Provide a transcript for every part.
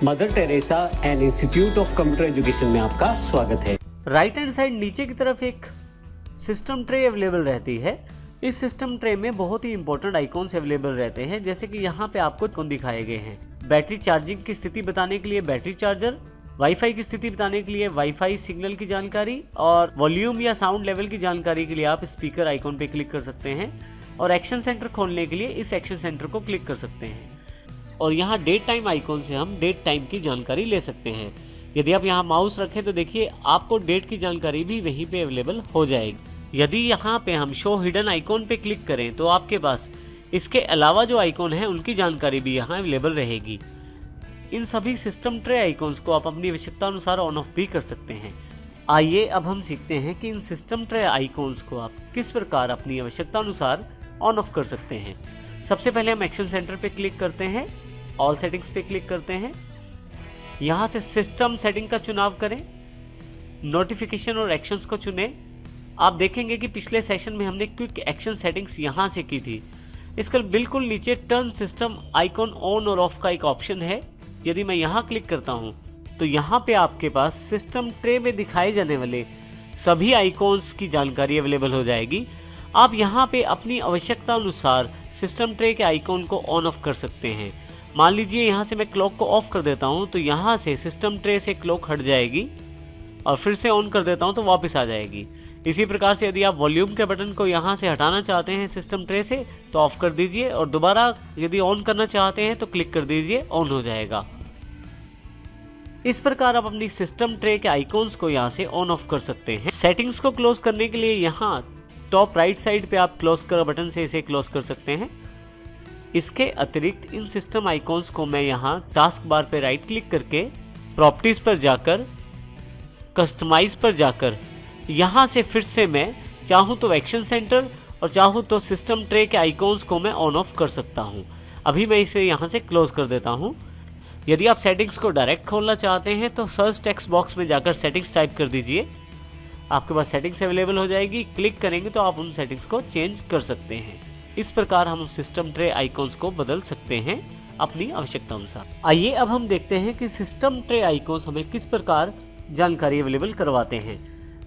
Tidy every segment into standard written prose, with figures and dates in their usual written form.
Mother Teresa and institute of computer education में आपका स्वागत है। राइट हैंड साइड नीचे की तरफ एक सिस्टम ट्रे अवेलेबल रहती है। इस सिस्टम ट्रे में बहुत ही इंपॉर्टेंट आइकॉन्स अवेलेबल रहते हैं, जैसे कि यहाँ पे आपको आइकॉन दिखाए गए हैं। बैटरी चार्जिंग की स्थिति बताने के लिए बैटरी चार्जर, वाईफाई की स्थिति बताने के लिए वाईफाई सिग्नल की जानकारी, और वॉल्यूम या साउंड लेवल की जानकारी के लिए आप स्पीकर आइकॉन पे क्लिक कर सकते हैं, और एक्शन सेंटर खोलने के लिए इस एक्शन सेंटर को क्लिक कर सकते हैं। और यहाँ डेट टाइम आइकॉन से हम डेट टाइम की जानकारी ले सकते हैं। यदि आप यहाँ माउस रखें तो देखिए आपको डेट की जानकारी भी वहीं पे अवेलेबल हो जाएगी। यदि यहाँ पे हम शो हिडन आइकॉन पे क्लिक करें तो आपके पास इसके अलावा जो आइकॉन है उनकी जानकारी भी यहाँ अवेलेबल रहेगी। इन सभी सिस्टम ट्रे आइकॉन्स को आप अपनी आवश्यकता अनुसार ऑन ऑफ भी कर सकते हैं। आइए अब हम सीखते हैं कि इन सिस्टम ट्रे आइकॉन्स को आप किस प्रकार अपनी आवश्यकता अनुसार ऑन ऑफ कर सकते हैं। सबसे पहले हम एक्शन सेंटर पे क्लिक करते हैं, ऑल सेटिंग्स पे क्लिक करते हैं। यहाँ से सिस्टम सेटिंग का चुनाव करें, नोटिफिकेशन और एक्शंस को चुनें। आप देखेंगे कि पिछले सेशन में हमने क्विक एक्शन सेटिंग्स यहाँ से की थी। इसके बिल्कुल नीचे टर्न सिस्टम आइकॉन ऑन और ऑफ का एक ऑप्शन है। यदि मैं यहाँ क्लिक करता हूँ तो यहाँ पे आपके पास सिस्टम ट्रे में दिखाए जाने वाले सभी आइकॉन्स की जानकारी अवेलेबल हो जाएगी। आप यहाँ पे अपनी आवश्यकता अनुसार सिस्टम ट्रे के आइकॉन को ऑन ऑफ कर सकते हैं। मान लीजिए यहाँ से मैं क्लॉक को ऑफ कर देता हूँ तो यहाँ से सिस्टम ट्रे से क्लॉक हट जाएगी, और फिर से ऑन कर देता हूँ तो वापस आ जाएगी। इसी प्रकार से यदि आप वॉल्यूम के बटन को यहाँ से हटाना चाहते हैं सिस्टम ट्रे से तो ऑफ कर दीजिए, और दोबारा यदि ऑन करना चाहते हैं तो क्लिक कर दीजिए, ऑन हो जाएगा। इस प्रकार आप अपनी सिस्टम ट्रे के आइकॉन्स को यहाँ से ऑन ऑफ कर सकते हैं। सेटिंग्स को क्लोज करने के लिए यहाँ टॉप राइट साइड पे आप क्लोज कर बटन से इसे क्लोज कर सकते हैं। इसके अतिरिक्त इन सिस्टम आइकॉन्स को मैं यहाँ टास्क बार पे राइट क्लिक करके प्रॉपर्टीज पर जाकर कस्टमाइज पर जाकर यहाँ से फिर से मैं चाहूँ तो एक्शन सेंटर और चाहूँ तो सिस्टम ट्रे के आइकॉन्स को मैं ऑन ऑफ कर सकता हूँ। अभी मैं इसे यहाँ से क्लोज कर देता हूँ। यदि आप सेटिंग्स को डायरेक्ट खोलना चाहते हैं तो सर्च टेक्स्ट बॉक्स में जाकर सेटिंग्स टाइप कर दीजिए, आपके पास सेटिंग्स अवेलेबल हो जाएगी। क्लिक करेंगे तो आप उन सेटिंग्स को चेंज कर सकते हैं। इस प्रकार हम सिस्टम ट्रे आइकॉन्स को बदल सकते हैं अपनी आवश्यकता अनुसार। आइए अब हम देखते हैं कि सिस्टम ट्रे आइकॉन्स हमें किस प्रकार जानकारी अवेलेबल करवाते हैं।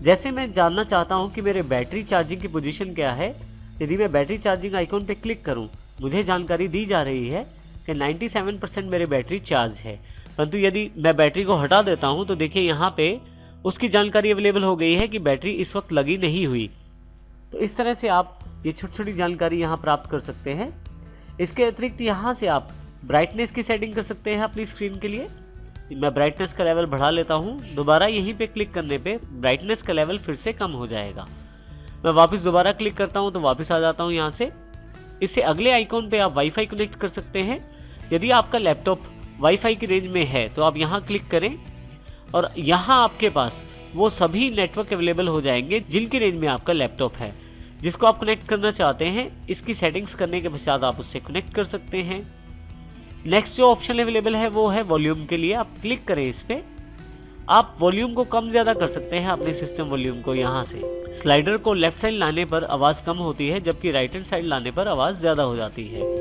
जैसे मैं जानना चाहता हूं कि मेरे बैटरी चार्जिंग की पोजीशन क्या है। यदि मैं बैटरी चार्जिंग आइकॉन पे क्लिक करूं, मुझे जानकारी दी जा रही है कि 97% मेरी बैटरी चार्ज है। परंतु यदि मैं बैटरी को हटा देता हूं तो देखिए यहाँ पे उसकी जानकारी अवेलेबल हो गई है कि बैटरी इस वक्त लगी नहीं हुई। तो इस तरह से आप ये छोटी छोटी जानकारी यहाँ प्राप्त कर सकते हैं। इसके अतिरिक्त यहाँ से आप ब्राइटनेस की सेटिंग कर सकते हैं अपनी स्क्रीन के लिए। मैं ब्राइटनेस का लेवल बढ़ा लेता हूँ, दोबारा यहीं पे क्लिक करने पे ब्राइटनेस का लेवल फिर से कम हो जाएगा। मैं वापस दोबारा क्लिक करता हूँ तो वापस आ जाता हूँ यहाँ से। इससे अगले आइकॉन पे आप वाईफाई कनेक्ट कर सकते हैं। यदि आपका लैपटॉप वाईफाई की रेंज में है तो आप यहाँ क्लिक करें, और यहाँ आपके पास वो सभी नेटवर्क अवेलेबल हो जाएंगे जिनकी रेंज में आपका लैपटॉप है, जिसको आप कनेक्ट करना चाहते हैं। इसकी सेटिंग्स करने के पश्चात आप उससे कनेक्ट कर सकते हैं। नेक्स्ट जो ऑप्शन अवेलेबल है वो है वॉल्यूम के लिए। आप क्लिक करें इस पे, आप वॉल्यूम को कम ज़्यादा कर सकते हैं अपने सिस्टम वॉल्यूम को। यहाँ से स्लाइडर को लेफ्ट साइड लाने पर आवाज़ कम होती है, जबकि राइट हैंड साइड लाने पर आवाज़ ज़्यादा हो जाती है।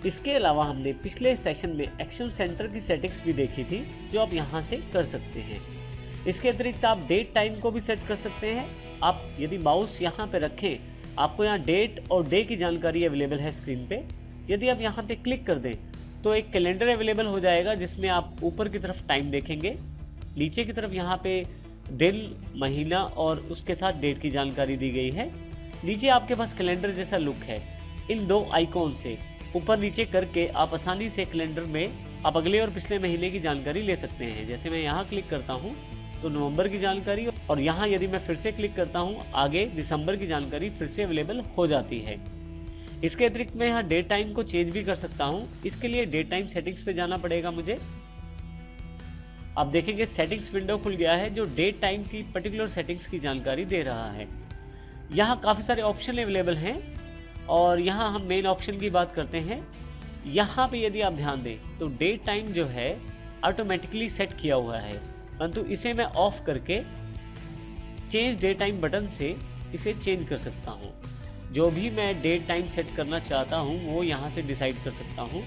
इसके अलावा हमने पिछले सेशन में एक्शन सेंटर की सेटिंग्स भी देखी थी, जो आप यहाँ से कर सकते हैं। इसके अतिरिक्त आप डेट टाइम को भी सेट कर सकते हैं। आप यदि माउस यहाँ पे रखें, आपको यहाँ डेट और डे की जानकारी अवेलेबल है स्क्रीन पे। यदि आप यहाँ पे क्लिक कर दें तो एक कैलेंडर अवेलेबल हो जाएगा, जिसमें आप ऊपर की तरफ टाइम देखेंगे, नीचे की तरफ यहाँ पे दिन, महीना और उसके साथ डेट की जानकारी दी गई है। नीचे आपके पास कैलेंडर जैसा लुक है। इन दो आइकॉन से ऊपर नीचे करके आप आसानी से कैलेंडर में आप अगले और पिछले महीने की जानकारी ले सकते हैं। जैसे मैं यहाँ क्लिक करता हूँ तो नवंबर की जानकारी, और यहाँ यदि मैं फिर से क्लिक करता हूँ आगे दिसंबर की जानकारी फिर से अवेलेबल हो जाती है। इसके अतिरिक्त मैं यहाँ डेट टाइम को चेंज भी कर सकता हूँ। इसके लिए डेट टाइम सेटिंग्स पे जाना पड़ेगा मुझे। आप देखेंगे सेटिंग्स विंडो खुल गया है, जो डेट टाइम की पर्टिकुलर सेटिंग्स की जानकारी दे रहा है। यहाँ काफ़ी सारे ऑप्शन अवेलेबल हैं, और यहाँ हम मेन ऑप्शन की बात करते हैं। यहाँ पे यदि आप ध्यान दें तो डेट टाइम जो है ऑटोमेटिकली सेट किया हुआ है, परंतु इसे मैं ऑफ करके चेंज डेट टाइम बटन से इसे चेंज कर सकता हूँ। जो भी मैं डेट टाइम सेट करना चाहता हूँ वो यहाँ से डिसाइड कर सकता हूँ।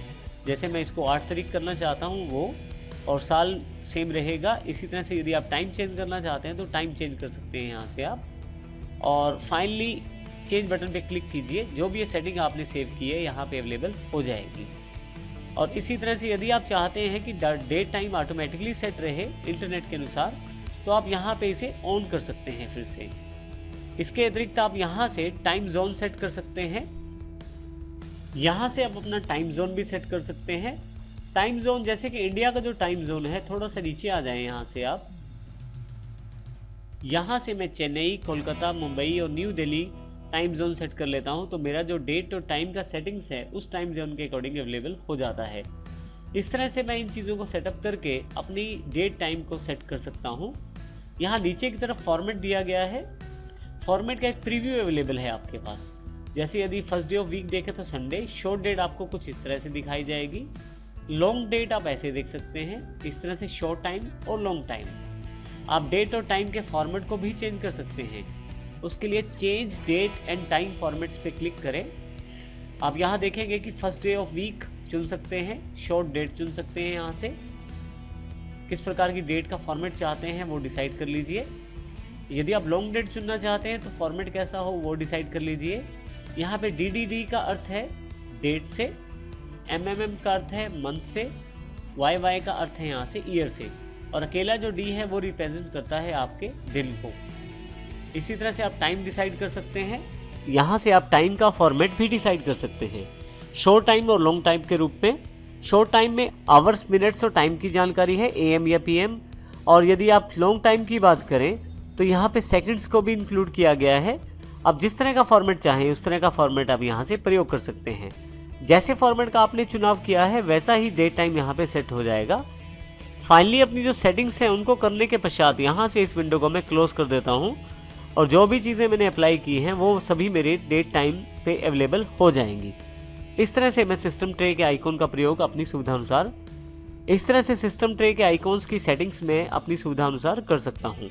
जैसे मैं इसको 8 तारीख करना चाहता हूँ, वो और साल सेम रहेगा। इसी तरह से यदि आप टाइम चेंज करना चाहते हैं तो टाइम चेंज कर सकते हैं यहाँ से आप। और फाइनली चेंज बटन पे क्लिक कीजिए, जो भी ये सेटिंग आपने सेव की है यहाँ पे अवेलेबल हो जाएगी। और इसी तरह से यदि आप चाहते हैं कि डेट टाइम ऑटोमेटिकली सेट रहे इंटरनेट के अनुसार, तो आप यहाँ पे इसे ऑन कर सकते हैं फिर से। इसके अतिरिक्त आप यहाँ से टाइम जोन सेट कर सकते हैं। यहाँ से आप अपना टाइम जोन भी सेट कर सकते हैं। टाइम जोन जैसे कि इंडिया का जो टाइम जोन है, थोड़ा सा नीचे आ जाए यहाँ से आप। यहाँ से मैं चेन्नई, कोलकाता, मुंबई और new Delhi time zone set कर लेता हूँ, तो मेरा जो डेट और टाइम का सेटिंग्स है उस टाइम जोन के अकॉर्डिंग अवेलेबल हो जाता है। इस तरह से मैं इन चीज़ों को सेटअप करके अपनी डेट टाइम को सेट कर सकता हूँ। यहाँ नीचे की तरफ फॉर्मेट दिया गया है। फॉर्मेट का एक प्रीव्यू अवेलेबल है आपके पास। जैसे यदि फर्स्ट डे ऑफ वीक देखें तो संडे, शॉर्ट डेट आपको कुछ इस तरह से दिखाई जाएगी। लॉन्ग डेट आप ऐसे देख सकते हैं, इस तरह से शॉर्ट टाइम और लॉन्ग टाइम। आप डेट और टाइम के फॉर्मेट को भी चेंज कर सकते हैं। उसके लिए change date and time formats पे क्लिक करें। आप यहाँ देखेंगे कि फर्स्ट डे ऑफ वीक चुन सकते हैं, शॉर्ट डेट चुन सकते हैं। यहाँ से किस प्रकार की डेट का फॉर्मेट चाहते हैं वो डिसाइड कर लीजिए। यदि आप लॉन्ग डेट चुनना चाहते हैं तो फॉर्मेट कैसा हो वो डिसाइड कर लीजिए। यहाँ पे DDD का अर्थ है डेट से, MMM का अर्थ है मंथ से, YY का अर्थ है यहाँ से ईयर से, और अकेला जो D है वो रिप्रेजेंट करता है आपके दिन को। इसी तरह से आप टाइम डिसाइड कर सकते हैं। यहाँ से आप टाइम का फॉर्मेट भी डिसाइड कर सकते हैं, शॉर्ट टाइम और लॉन्ग टाइम के रूप में। शॉर्ट टाइम में आवर्स, मिनट्स और टाइम की जानकारी है, AM या PM। और यदि आप लॉन्ग टाइम की बात करें तो यहाँ पे सेकंड्स को भी इंक्लूड किया गया है। आप जिस तरह का फॉर्मेट चाहें उस तरह का फॉर्मेट आप यहाँ से प्रयोग कर सकते हैं। जैसे फॉर्मेट का आपने चुनाव किया है वैसा ही डेट टाइम यहाँ पे सेट हो जाएगा। फाइनली अपनी जो सेटिंग्स हैं उनको करने के पश्चात यहाँ से इस विंडो को मैं क्लोज कर देता हूँ, और जो भी चीज़ें मैंने अप्लाई की हैं वो सभी मेरे डेट टाइम पे अवेलेबल हो जाएंगी। इस तरह से मैं सिस्टम ट्रे के आइकॉन का प्रयोग अपनी सुविधा अनुसार, इस तरह से सिस्टम ट्रे के आइकॉन्स की सेटिंग्स में अपनी सुविधा अनुसार कर सकता हूँ।